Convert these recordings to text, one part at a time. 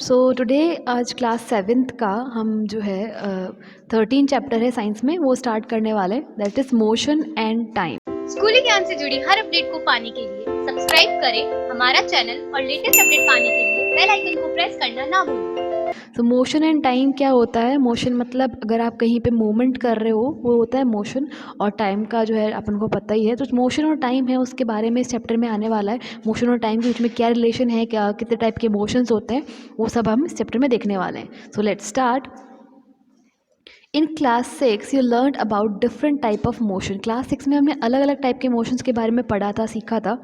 So today आज class 7th का हम जो है 13 चैप्टर है साइंस में वो स्टार्ट करने वाले हैं, that is motion and time. स्कूली ज्ञान से जुड़ी हर अपडेट को पाने के लिए सब्सक्राइब करें हमारा चैनल और लेटेस्ट अपडेट पाने के लिए बेल आइकन को प्रेस करना ना भूलें। तो मोशन एंड टाइम क्या होता है? मोशन मतलब अगर आप कहीं पे मूवमेंट कर रहे हो वो होता है मोशन, और टाइम का जो है अपन को पता ही है। तो मोशन और टाइम है उसके बारे में इस चैप्टर में आने वाला है। मोशन और टाइम के बीच में क्या रिलेशन है, क्या कितने टाइप के मोशंस होते हैं, वो सब हम इस चैप्टर में देखने वाले हैं। So let's start. In class 6 you learn about different type of motion. Class 6 में हमने अलग अलग टाइप के मोशंस के बारे में पढ़ा था, सीखा था।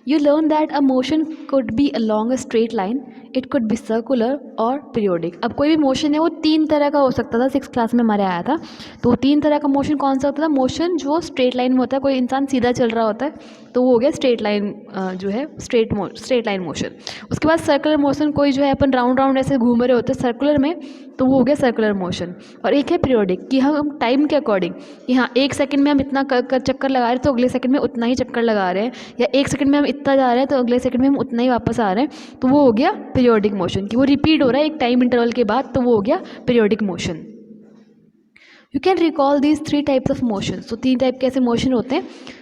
You learn that a motion could be along a straight line, it could be circular और पीरियोडिक। अब कोई भी मोशन है वो 3 तरह का हो सकता था, 6 क्लास में हमारे आया था। तो 3 तरह का मोशन कौन सा होता था? मोशन जो स्ट्रेट लाइन में होता है, कोई इंसान सीधा चल रहा होता है तो वो हो गया स्ट्रेट लाइन, जो है स्ट्रेट लाइन मोशन। उसके बाद सर्कुलर मोशन, कोई जो है अपन राउंड राउंड ऐसे घूम रहे होते हैं सर्कुलर में, तो वो हो गया सर्कुलर मोशन। और एक है पीरियोडिक, कि हम टाइम के अकॉर्डिंग, कि हाँ 1 सेकंड में हम इतना चक्कर लगा रहे हैं तो अगले सेकंड में उतना ही चक्कर लगा रहे हैं, या 1 सेकंड में हम इतना जा रहे हैं तो अगले सेकंड में हम उतना ही वापस आ रहे हैं, तो वो हो गया पीरियोडिक मोशन, कि वो रिपीट हो रहा है एक टाइम इंटरवल के बाद, तो वो हो गया periodic motion. You can recall these 3 types of motion. तो 3 टाइप के ऐसे मोशन होते हैं।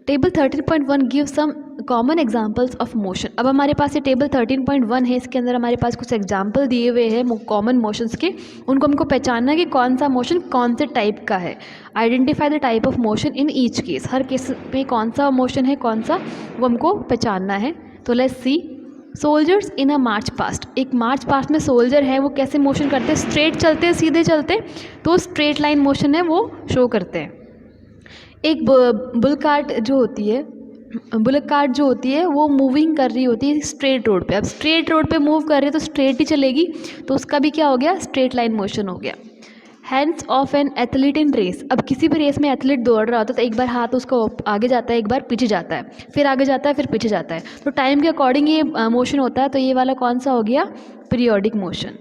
Table 13.1 give some common examples of motion. अब हमारे पास ये टेबल 13.1 है, इसके अंदर हमारे पास कुछ एग्जाम्पल दिए हुए हैं कॉमन मोशंस के। उनको हमको पहचानना है कि कौन सा मोशन कौन से टाइप का है। Identify the type of motion in each case. Her case में कौन सा मोशन है, कौन सा, वो हमको पहचानना है। तो let's see. Soldiers in a march past. एक मार्च पास्ट में सोल्जर है, वो कैसे मोशन करते हैं? स्ट्रेट चलते हैं, सीधे चलते, तो स्ट्रेट लाइन मोशन है वो शो करते हैं। एक बुल कार्ट जो होती है, बुलेट कार्ट जो होती है वो मूविंग कर रही होती है स्ट्रेट रोड पे। अब स्ट्रेट रोड पे मूव कर रही है तो स्ट्रेट ही चलेगी, तो उसका भी क्या हो गया? स्ट्रेट लाइन मोशन हो गया। Hands of an athlete in race. अब किसी भी रेस में एथलीट दौड़ रहा होता है तो एक बार हाथ उसका आगे जाता है, एक बार पीछे जाता है, फिर आगे जाता है, फिर पीछे जाता है, तो टाइम के अकॉर्डिंग ये मोशन होता है। तो ये वाला कौन सा हो गया? Periodic motion.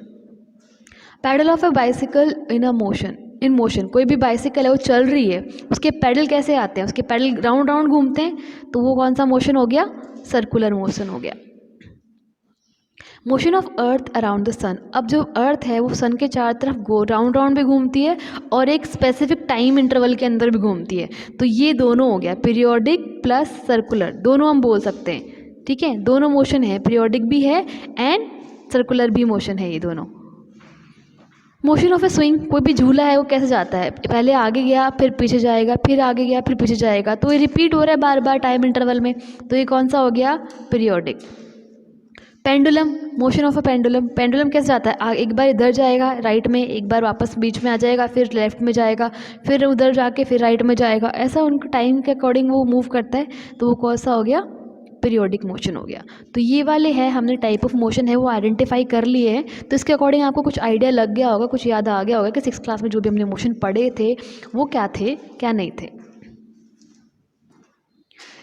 Pedal of a bicycle in a motion. In motion, कोई भी बाइसिकल है वो चल रही है, उसके पैडल कैसे आते हैं? उसके पैडल राउंड राउंड घूमते हैं, तो वो कौन सा मोशन हो गया? सर्कुलर मोशन हो गया। Motion of earth around the sun. अब जो अर्थ है वो सन के चारों तरफ राउंड राउंड भी घूमती है और एक स्पेसिफिक टाइम इंटरवल के अंदर भी घूमती है। तो ये दोनों हो गया पीरियोडिक प्लस सर्कुलर, दोनों हम बोल सकते हैं। ठीक है, दोनों मोशन है, पीरियोडिक भी है एंड सर्कुलर भी मोशन है, ये दोनों। मोशन ऑफ ए स्विंग, कोई भी झूला है वो कैसे जाता है? पहले आगे गया, फिर पीछे जाएगा, फिर आगे गया, फिर पीछे जाएगा, तो ये रिपीट हो रहा है बार बार टाइम इंटरवल में, तो ये कौन सा हो गया? Periodic. Pendulum, motion of a pendulum. Pendulum कैसे जाता है? एक बार इधर जाएगा राइट में, एक बार वापस बीच में आ जाएगा, फिर लेफ्ट में जाएगा, फिर उधर जाके फिर राइट में जाएगा, ऐसा उनके टाइम के अकॉर्डिंग वो मूव करता है, तो वो कौन सा हो गया? पीरियोडिक मोशन हो गया। तो ये वाले हैं, हमने टाइप ऑफ मोशन है वो आइडेंटिफाई कर लिए हैं। तो इसके अकॉर्डिंग आपको कुछ आइडिया लग गया होगा, कुछ याद आ गया होगा कि 6 क्लास में जो भी हमने मोशन पढ़े थे वो क्या थे, क्या नहीं थे।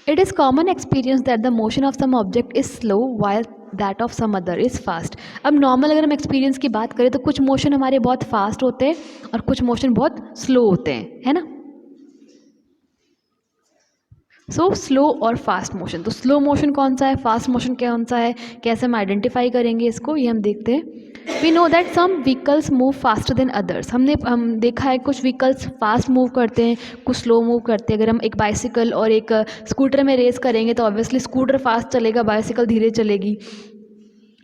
It is common experience that the motion of some object is slow while that of some other is fast. अब नॉर्मल अगर हम एक्सपीरियंस की बात करें तो कुछ मोशन हमारे बहुत फास्ट होते हैं और कुछ मोशन बहुत स्लो होते हैं, है ना? सो स्लो और फास्ट मोशन, तो स्लो मोशन कौन सा है, फास्ट मोशन कौन सा है, कैसे हम आइडेंटिफाई करेंगे इसको, ये हम देखते हैं। We know that some vehicles move faster than others. हम देखा है कुछ व्हीकल्स फास्ट मूव करते हैं, कुछ स्लो मूव करते हैं। अगर हम एक बाइसिकल और एक स्कूटर में रेस करेंगे तो ऑब्वियसली स्कूटर फास्ट चलेगा, बाइसिकल धीरे चलेगी।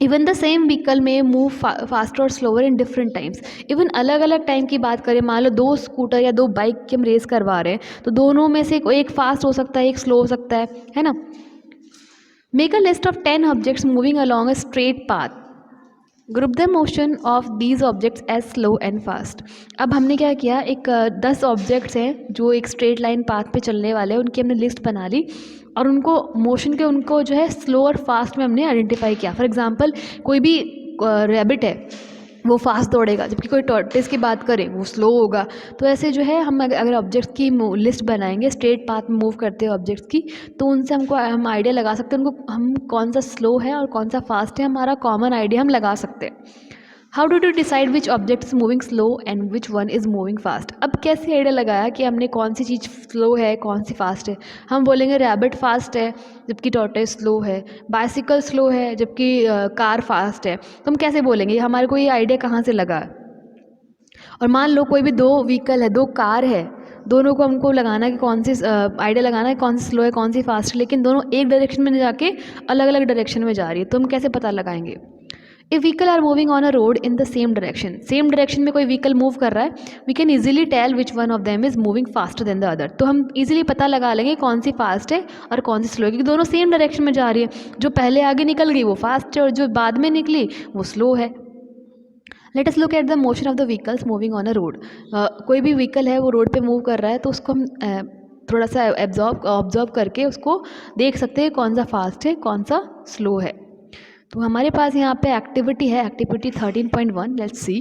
इवन द सेम व्हीकल में मूव फास्टर और slower in different times. Even अलग अलग टाइम की बात करें, मान लो 2 स्कूटर या 2 बाइक की हम रेस करवा रहे हैं, तो दोनों में से एक फास्ट हो सकता है, एक स्लो हो सकता है ना? Make a list of 10 objects moving along a straight path. Group the motion of these objects as slow and fast. अब हमने क्या किया, एक 10 ऑब्जेक्ट्स हैं जो एक स्ट्रेट लाइन पाथ पे चलने वाले हैं, उनकी हमने लिस्ट बना ली और उनको मोशन के उनको जो है स्लो और फास्ट में हमने आइडेंटिफाई किया। फॉर एग्जांपल कोई भी रैबिट है वो फास्ट दौड़ेगा, जबकि कोई टॉर्टोइस की बात करें वो स्लो होगा। तो ऐसे जो है हम अगर ऑब्जेक्ट्स की लिस्ट बनाएंगे स्ट्रेट पाथ में मूव करते हैं ऑब्जेक्ट्स की, तो उनसे हम आइडिया लगा सकते हैं उनको हम कौन सा स्लो है और कौन सा फास्ट है, हमारा कॉमन आइडिया हम लगा सकते हैं। How do decide which object is moving slow and which one is moving fast. अब कैसे आइडिया लगाया कि हमने कौन सी चीज़ स्लो है कौन सी फास्ट है। हम बोलेंगे रैबिट फास्ट है जबकि टॉर्टोइज स्लो है, बाइसिकल स्लो है जबकि कार फास्ट है। तो हम कैसे बोलेंगे, हमारे को ये आइडिया कहाँ से लगा। और मान लो कोई भी दो व्हीकल है, दो कार है, दोनों को हमको लगाना है कि कौन सी आइडिया लगाना है कौन सी स्लो है कौन सी फास्ट है, लेकिन दोनों एक डायरेक्शन में जाके अलग अलग डायरेक्शन में जा रही है, तो हम कैसे पता लगाएंगे। If vehicle are moving on a road in the same direction में कोई व्हीकल मूव कर रहा है, we can easily tell which one of them is moving faster than the other. तो हम इजीली पता लगा लेंगे कौन सी फास्ट है और कौन सी स्लो है, क्योंकि दोनों सेम डायरेक्शन में जा रही है। जो पहले आगे निकल गई वो फास्ट है और जो बाद में निकली वो स्लो है। Let us look at the motion of the vehicles moving on a road. कोई भी व्हीकल है वो रोड पे मूव कर रहा है, तो उसको हम थोड़ा सा ऑब्जर्व करके उसको देख सकते हैं कौन सा फास्ट है कौन सा स्लो है। तो हमारे पास यहाँ पे एक्टिविटी है, activity 13.1। Let's see,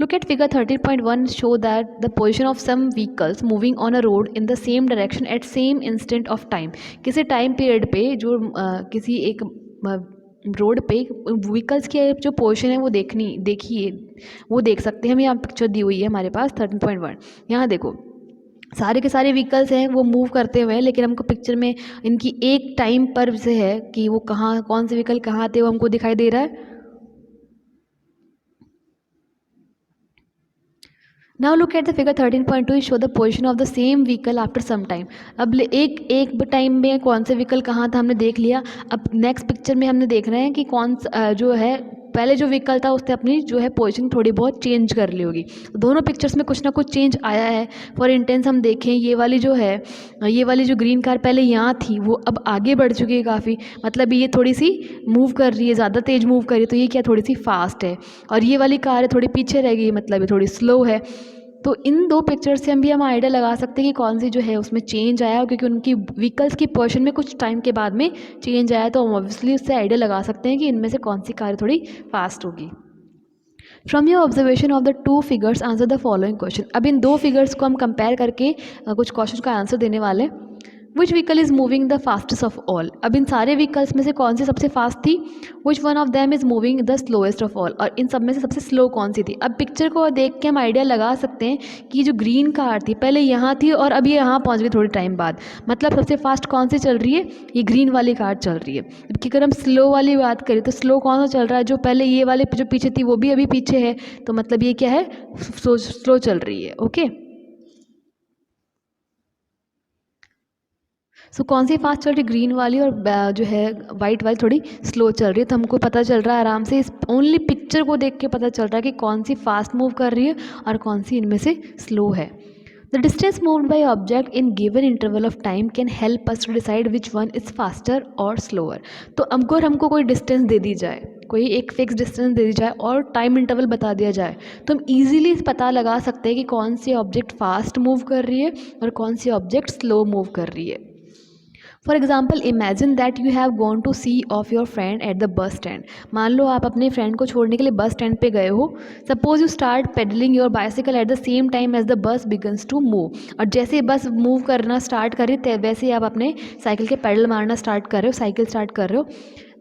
look at figure 13.1 show that the position of some vehicles moving on a road in the same direction at same instant of time. किसी टाइम पीरियड पे जो किसी एक रोड पे व्हीकल्स की जो position है वो देखिए वो देख सकते हैं हम। यहाँ पिक्चर दी हुई है हमारे पास 13.1। यहाँ देखो सारे के सारे व्हीकल्स हैं वो मूव करते हुए हैं, लेकिन हमको पिक्चर में इनकी एक टाइम पर से है कि वो कहाँ कौन से व्हीकल कहाँ थे वो हमको दिखाई दे रहा है। Now look at the figure 13.2 show the position of the same vehicle after some time. अब एक टाइम में कौन से व्हीकल कहाँ था हमने देख लिया। अब नेक्स्ट पिक्चर में हमने देख रहे हैं कि कौन जो है पहले जो व्हीकल था उसने अपनी जो है पोजीशन थोड़ी बहुत चेंज कर ली होगी। तो दोनों पिक्चर्स में कुछ ना कुछ चेंज आया है। फॉर इंटेंस हम देखें ये वाली जो ग्रीन कार पहले यहाँ थी वो अब आगे बढ़ चुकी है काफ़ी, मतलब ये थोड़ी सी मूव कर रही है, ज़्यादा तेज़ मूव कर रही है, तो ये क्या थोड़ी सी फास्ट है। और ये वाली कार है थोड़ी पीछे रह गई, मतलब ये थोड़ी स्लो है। तो इन दो पिक्चर से हम आइडिया लगा सकते हैं कि कौन सी जो है उसमें चेंज आया, क्योंकि उनकी व्हीकल्स की पोजीशन में कुछ टाइम के बाद में चेंज आया, तो हम ऑब्वियसली उससे आइडिया लगा सकते हैं कि इनमें से कौन सी कार थोड़ी फास्ट होगी। From your observation of the two figures answer the following question. अब इन दो फिगर्स को हम कंपेयर करके कुछ क्वेश्चन का आंसर देने वाले। Which vehicle is moving the fastest of all. अब इन सारे व्हीकल्स में से कौन सी सबसे फास्ट थी। विच one of them is moving the slowest of all. और इन सब में से सबसे स्लो कौन सी थी। अब पिक्चर को देख के हम आइडिया लगा सकते हैं कि जो ग्रीन कार थी पहले यहाँ थी और अब ये यहाँ पहुँच गई थोड़ी टाइम बाद, मतलब सबसे फास्ट कौन सी चल रही है, ये ग्रीन वाली कार चल रही है। जबकि अगर हम स्लो वाली बात करें तो स्लो कौन सा चल रहा है, जो पहले ये वाले जो पीछे थी वो भी अभी पीछे है, तो मतलब ये क्या है, स्लो चल रही है। ओके, सो कौन सी फास्ट चल रही है, ग्रीन वाली, और जो है वाइट वाली थोड़ी स्लो चल रही है। तो हमको पता चल रहा है आराम से, इस ओनली पिक्चर को देख के पता चल रहा है कि कौन सी फास्ट मूव कर रही है और कौन सी इनमें से स्लो है। The distance moved by object in given interval of time can help us to decide which one is faster और स्लोअर। तो अगर हमको कोई डिस्टेंस दे दी जाए, कोई एक फिक्स डिस्टेंस दे दी जाए और टाइम इंटरवल बता दिया जाए, तो हम इजीली पता लगा सकते हैं कि कौन सी ऑब्जेक्ट फास्ट मूव कर रही है और कौन सी ऑब्जेक्ट स्लो मूव कर रही है। For example imagine that you have gone to see off your friend at the bus stand. मान लो आप अपने फ्रेंड को छोड़ने के लिए बस स्टैंड पे गए हो। Suppose you start pedalling your bicycle at the same time as the bus begins to move. और जैसे बस मूव करना स्टार्ट कर रही वैसे ही आप अपने साइकिल के पेडल मारना स्टार्ट कर रहे हो, साइकिल स्टार्ट कर रहे हो।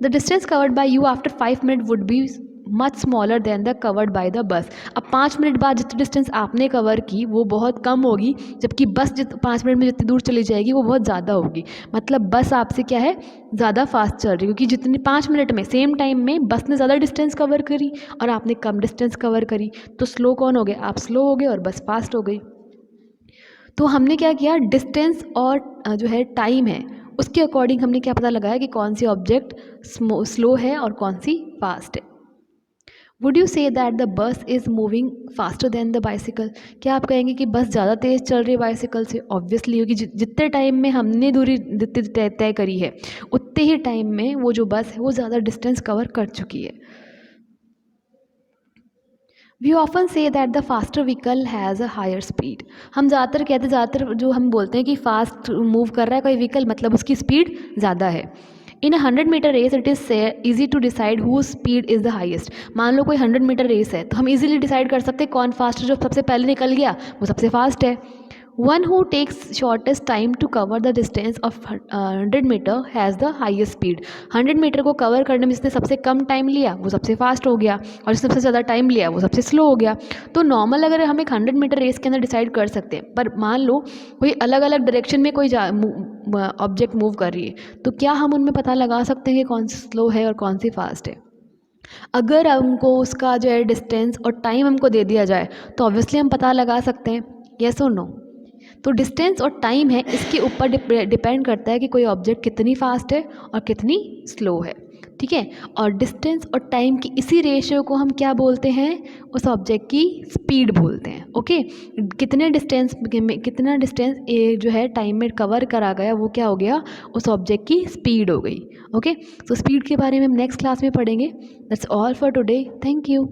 The distance covered by you after 5 minute would be much smaller than the covered by the bus. अब 5 मिनट बाद जितनी डिस्टेंस आपने कवर की वो बहुत कम होगी, जबकि बस 5 मिनट में जितनी दूर चली जाएगी वो बहुत ज़्यादा होगी। मतलब बस आपसे क्या है, ज़्यादा फास्ट चल रही है, क्योंकि जितनी 5 मिनट में सेम टाइम में बस ने ज़्यादा डिस्टेंस कवर करी और आपने कम डिस्टेंस कवर करी। तो स्लो कौन हो गए, आप स्लो हो गए और बस फास्ट हो गई। तो हमने क्या किया, डिस्टेंस और जो है टाइम है उसके अकॉर्डिंग हमने क्या पता लगाया कि कौन सी ऑब्जेक्ट स्लो है और कौन सी फास्ट है। वुड यू से that the bus is moving faster than the bicycle. क्या आप कहेंगे कि बस ज़्यादा तेज़ चल रही है बाइसिकल से। ऑब्वियसली, क्योंकि जितने टाइम में हमने दूरी तय करी है उतने ही टाइम में वो जो बस है वो ज़्यादा डिस्टेंस कवर कर चुकी है। We often see that the faster vehicle has a higher speed. हम ज़्यादातर जो हम बोलते हैं कि फास्ट मूव कर रहा है कोई व्हीकल, मतलब उसकी स्पीड ज़्यादा है। In 100 metre race it is easy to decide whose speed is the highest. मान लो कोई 100 मीटर रेस है तो हम इजीली डिसाइड कर सकते हैं कौन फास्ट है, जो सबसे पहले निकल गया वो सबसे फास्ट है। One who takes shortest time to cover the distance of 100 metre has the highest speed. 100 metre को कवर करने में जिसने सबसे कम टाइम लिया वो सबसे फास्ट हो गया, और जिसने सबसे ज़्यादा टाइम लिया वो सबसे स्लो हो गया। तो नॉर्मल अगर हम एक 100 मीटर रेस के अंदर डिसाइड कर सकते हैं, पर मान लो कोई अलग अलग डायरेक्शन में कोई ऑब्जेक्ट मूव कर रही है, तो क्या हम उनमें पता लगा सकते हैं कि कौन सी स्लो है और कौन सी फास्ट है? अगर हमको उसका जो है डिस्टेंस और टाइम हमको दे दिया जाए तो ऑब्वियसली हम पता लगा सकते हैं, यस और नो। तो डिस्टेंस और टाइम है, इसके ऊपर डिपेंड करता है कि कोई ऑब्जेक्ट कितनी फास्ट है और कितनी स्लो है, ठीक है। और डिस्टेंस और टाइम की इसी रेशियो को हम क्या बोलते हैं? उस ऑब्जेक्ट की स्पीड बोलते हैं, ओके। कितना डिस्टेंस जो है टाइम में कवर करा गया वो क्या हो गया? उस ऑब्जेक्ट की स्पीड हो गई, ओके। तो स्पीड के बारे में हम नेक्स्ट क्लास में पढ़ेंगे। That's all for today, thank you.